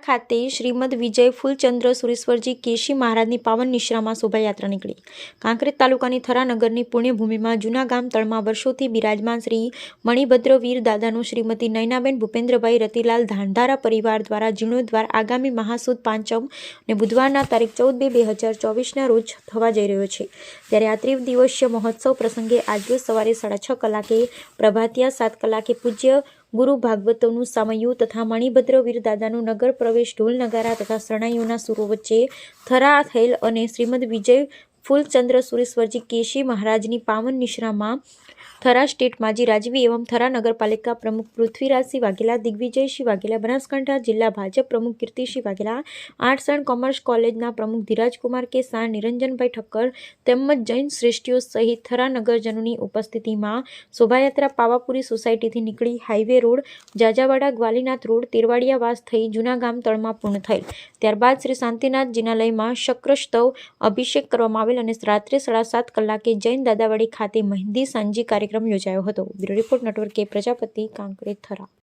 ખાતે શ્રીમદ વિજય ફૂલચંદ્ર સુરેશ્વરજી કેશી મહારાજની પાવન નિશ્રામાં શોભાયાત્રા નીકળી. કાંકરેજ તાલુકાની થરા નગરની પુણ્યભૂમિમાં જૂના ગામ તળમાં વર્ષોથી બિરાજમાન શ્રી મણિભદ્ર વીર દાદાનું શ્રીમતી નયનાબેન ભૂપેન્દ્રભાઈ રતિલાલ ધાંધારા પરિવાર દ્વારા જીર્ણોદ્ધાર આગામી મહાસુદ પાંચમ અને બુધવારના તારીખ 14/2/2024 રોજ થવા જઈ રહ્યો છે. ત્યારે આ ત્રિદિવસીય મહોત્સવ પ્રસંગે આજરોજ સવારે 6:30 કલાકે પ્રભાતિયા, 7 કલાકે પૂજ્ય ગુરુ ભાગવતોનું સામયું તથા મણિભદ્ર વીર દાદાનું નગર પ્રવેશ ઢોલ નગારા તથા શરણાઈઓના સુરો વચ્ચે થરા થયેલ અને શ્રીમદ વિજય ફૂલચંદ્ર સુરેશ્વરજી કેશી મહારાજની પાવન નિશ્રામાં થરા સ્ટેટ માજી રાજવી એવં થરા નગરપાલિકા પ્રમુખ પૃથ્વીરાજસિંહ વાઘેલા, દિગ્વિજયસિંહ વાઘેલા, બનાસકાંઠા જિલ્લા ભાજપ પ્રમુખ Kirtisinh Vaghela, arts and commerce કોલેજના પ્રમુખ ધીરાજકુમાર કે શાહ, નિરંજનભાઈ ઠક્કર તેમજ જૈન શ્રેષ્ઠીઓ સહિત થરા નગરજનોની ઉપસ્થિતિમાં શોભાયાત્રા પાવાપુરી સોસાયટીથી નીકળી હાઈવે રોડ, જાજાવાડા, ગ્વાલીનાથ રોડ, તેરવાડિયાવાસ થઈ જૂના ગામ તળમાં પૂર્ણ થયેલ. ત્યારબાદ શ્રી શાંતિનાથ જિનાલયમાં શક્રસ્તવ અભિષેક કરવામાં આવેલ અને રાત્રે 7:30 કલાકે જૈન દાદાવાડી ખાતે મહેંદી સાંજી કાર્યક્રમ યોજાયો હતો. બ્યુરો રિપોર્ટ, નટવર કે પ્રજાપતિ, કાંકરેજ, થરા.